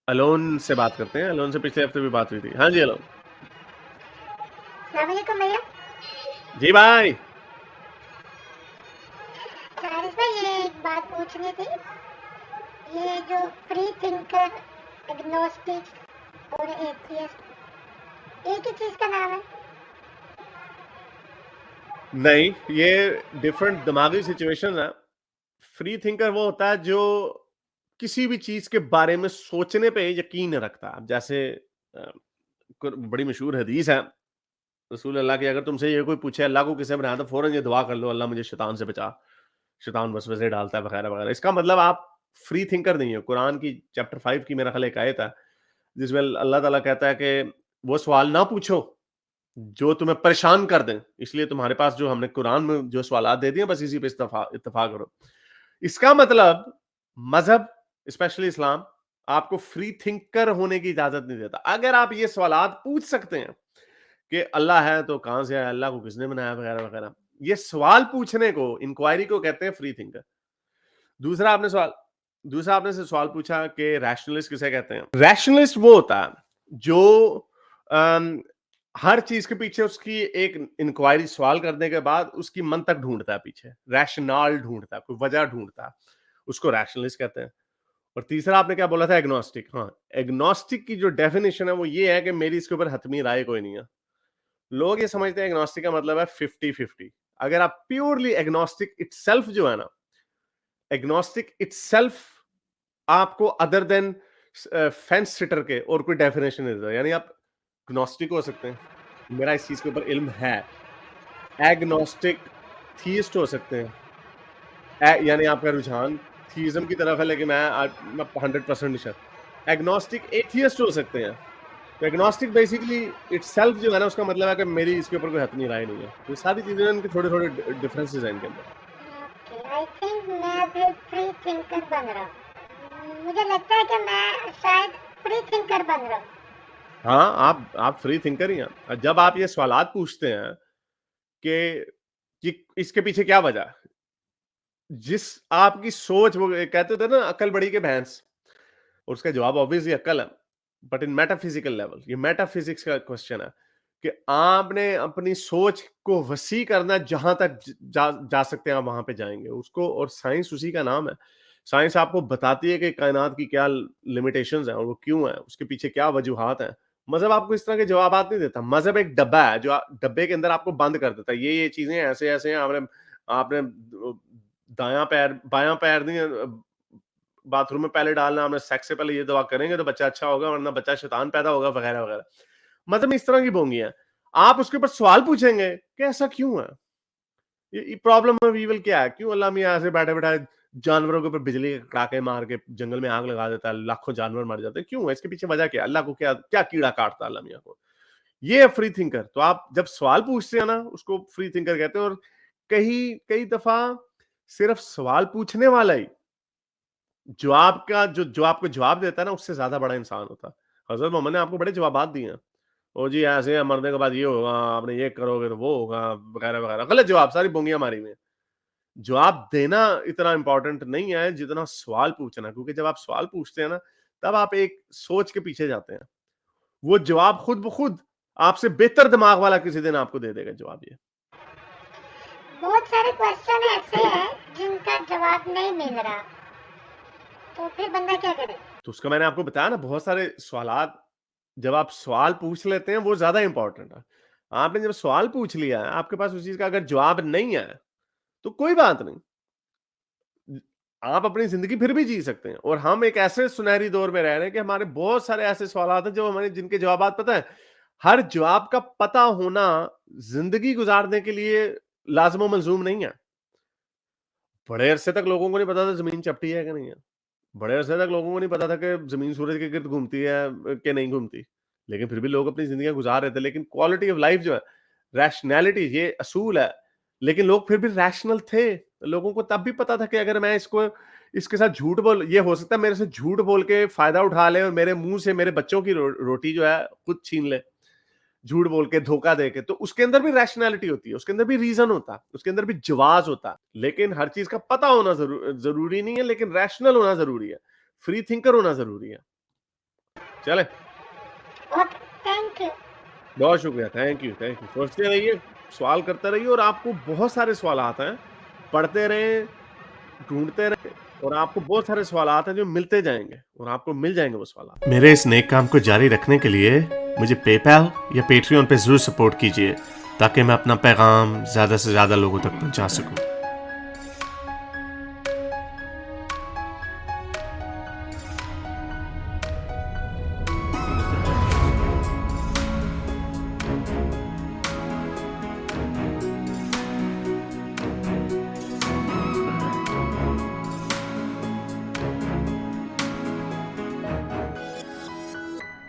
Alone से बात करते हैं। अलोन से पिछले हफ्ते भी बात हुई थी। हाँ जी, अलोन। अस्सलाम वालेकुम भैया। जी भाई। हारिस भाई, ये एक बात पूछनी थी। ये जो फ्री थिंकर, एग्नोस्टिक और एथियस्ट, एक ही चीज का नाम है? नहीं, ये डिफरेंट दिमागी सिचुएशन है। फ्री थिंकर वो होता है जो किसी भी चीज के बारे में सोचने पे यकीन रखता है। अब जैसे अ, बड़ी मशहूर हदीस है रसूल अल्लाह की, अगर तुमसे ये कोई पूछे अल्लाह को किसने बनाया तो फौरन ये दुआ कर लो, अल्लाह मुझे शैतान से बचा, शैतान वसवसे डालता है वगैरह वगैरह। इसका मतलब आप फ्री थिंकर नहीं हो। कुरान की चैप्टर 5 की मेरा ख्याल एक आयत है जिसमें अल्लाह ताला कहता है कि वो सवाल ना पूछो जो तुम्हें परेशान कर दें, इसलिए तुम्हारे पास जो हमने कुरान में जो सवालात दे दिए बस इसी पे इत्तफा करो। इसका मतलब मजहब, स्पेशली इस्लाम, आपको फ्री थिंकर होने की इजाजत नहीं देता। अगर आप ये सवालात पूछ सकते हैं कि अल्लाह है तो कहां से है, अल्लाह को किसने बनाया वगैरह वगैरह, ये सवाल पूछने को, इंक्वायरी को कहते हैं फ्री थिंकर। दूसरा आपने सवाल दूसरा आपने से सवाल पूछा कि रैशनलिस्ट किसे कहते हैं। रैशनलिस्ट वो होता है जो अम, हर चीज के पीछे उसकी एक इंक्वायरी, सवाल करने के बाद उसकी मंतक ढूंढता है, पीछे रैशनल ढूंढता है, कोई वजह ढूंढता है, उसको रैशनलिस्ट कहते हैं। और तीसरा आपने क्या बोला था? एग्नोस्टिक। हाँ, एग्नोस्टिक की जो डेफिनेशन है वो ये है कि मेरी इसके ऊपर हतमी राय कोई नहीं है। लोग ये समझते हैं एग्नोस्टिक का मतलब है 50-50। अगर आप प्योरली एग्नोस्टिक इटसेल्फ जो है ना, एग्नोस्टिक इटसेल्फ आपको अदर देन फेंस सिटर के और कोई डेफिनेशन नहीं देता। यानी आप ग्नोस्टिक हो सकते हैं, मेरा इस चीज के ऊपर इल्म है। एग्नोस्टिक थीइस्ट हो सकते हैं, यानी आपका रुझान थीइज्म की तरफ है लेकिन मैं 100% नहीं श्योर। एग्नोस्टिक एथियस्ट हो सकते हैं। तो एग्नोस्टिक बेसिकली इटसेल्फ जो है ना, उसका मतलब है कि मेरी इसके ऊपर कोई हतमी राय नहीं है। तो ये सारी चीजें, इनके थोड़े थोड़े डिफरेंसेस हैं इनके अंदर। ओके, आई थिंक मैं अभी फ्री थिंकर बन रहा हूँ। मुझे लगता है कि मैं शायद फ्री थिंकर बन रहा हूँ। हाँ, आप फ्री थिंकर ही हैं। जब आप ये सवालात पूछते हैं कि इसके पीछे क्या वजह है, जिस आपकी सोच, वो कहते थे ना अक्ल बड़ी के भैंस, और उसका जवाब ऑब्वियसली अक्ल है। बट इन मेटाफिजिकल लेवल, ये मेटाफिजिक्स का क्वेश्चन है कि आपने अपनी सोच को वसी करना, जहां तक जा सकते हैं आप वहां पे जाएंगे उसको। और साइंस उसी का नाम है। साइंस आपको बताती है कि कायनात की क्या लिमिटेशंस हैं और वो क्यों है, उसके पीछे क्या वजूहात हैं। मजहब आपको इस तरह के जवाब नहीं देता। मजहब एक डब्बा है जो डब्बे के अंदर आपको बंद कर देता है। ये चीजें ऐसे ऐसे हैं, आपने आपने दायां पैर बायां पैर नहीं बाथरूम में पहले डालना, हमने सेक्स से पहले ये दुआ करेंगे तो बच्चा अच्छा होगा, वरना बच्चा शैतान पैदा होगा वगैरह वगैरह। मतलब इस तरह की बोंगी है। आप उसके ऊपर सवाल पूछेंगे कि ऐसा क्यों है, ये प्रॉब्लम ऑफ ईविल क्या है, क्यों अल्लाह मियां ऐसे बैठे बैठे जानवरों के ऊपर बिजली के कड़ाके मार के जंगल में आग लगा देता है, लाखों जानवर मर जाते हैं, क्यों है, इसके पीछे वजह क्या है, अल्लाह को क्या क्या कीड़ा काटता है अल्लाह मियां को। ये है फ्री थिंकर। तो आप जब सवाल पूछते हैं ना, उसको फ्री थिंकर कहते हैं। और कई कई दफा सिर्फ सवाल पूछने वाला ही जो आपको जवाब देता है ना, उससे ज्यादा बड़ा इंसान होता है। हजरत मोहम्मद ने आपको बड़े जवाबात दिए हैं। ओ जी ऐसे है, मरने के बाद ये होगा, आपने ये करोगे तो वो होगा वगैरह वगैरह। गलत जवाब, सारी बोंगियां मारी हुई हैं। जवाब देना इतना इंपॉर्टेंट नहीं है जितना सवाल पूछना, क्योंकि जब आप सवाल पूछते हैं ना, तब आप एक सोच के पीछे जाते हैं। वो जवाब खुद ब खुद आपसे बेहतर दिमाग वाला किसी दिन आपको दे देगा जवाब। ये बहुत सारे क्वेश्चन ऐसे हैं जिनका जवाब नहीं मिल रहा, तो फिर बंदा क्या करे? तो उसका मैंने आपको बताया ना, बहुत सारे सवालात जब आप सवाल पूछ लेते हैं वो ज्यादा इंपॉर्टेंट है। आपने जब सवाल पूछ लिया है, आपके पास उस चीज का अगर जवाब नहीं है तो कोई बात नहीं, आप अपनी जिंदगी फिर भी जी सकते हैं। और हम एक ऐसे सुनहरी दौर में रह रहे हैं कि हमारे बहुत सारे ऐसे सवाल हैं जो हमारे, जिनके जवाब पता है। हर जवाब का पता होना जिंदगी गुजारने के लिए लाजमो मंजूम नहीं है। बड़े अरसे तक लोगों को नहीं पता था जमीन चपटी है कि नहीं है। बड़े अरसे तक लोगों को नहीं पता था कि जमीन सूरज के गिर्द घूमती है कि नहीं घूमती। लेकिन फिर भी लोग अपनी जिंदगी गुजार रहे थे। लेकिन क्वालिटी ऑफ लाइफ जो है, रैशनैलिटी, ये असूल है। लेकिन लोग फिर भी रैशनल थे। लोगों को तब भी पता था कि अगर मैं इसके साथ झूठ बोल, ये हो सकता है मेरे से झूठ बोल के फायदा उठा ले और मेरे मुंह से मेरे बच्चों की रोटी जो है खुद छीन ले, झूठ बोल के, धोखा दे के। तो उसके अंदर भी रैशनैलिटी होती है, उसके अंदर भी रीजन होता है, उसके अंदर भी जवाज होता है। लेकिन हर चीज का पता होना जरूरी नहीं है, लेकिन रैशनल होना जरूरी है, फ्री थिंकर होना जरूरी है। चले? Okay, thank you. बहुत शुक्रिया, थैंक यू, थैंक यू। सोचते रहिए, सवाल करते रहिए और आपको बहुत सारे सवालात हैं, पढ़ते रहें, ढूँढते रहें और आपको बहुत सारे सवालात हैं जो मिलते जाएँगे और आपको मिल जाएँगे वो सवालात। मेरे इस नेक काम को जारी रखने के लिए मुझे पेपैल या पेट्रियन पे ज़रूर सपोर्ट कीजिए ताकि मैं अपना पैगाम ज़्यादा से ज़्यादा लोगों तक पहुँचा सकूँ।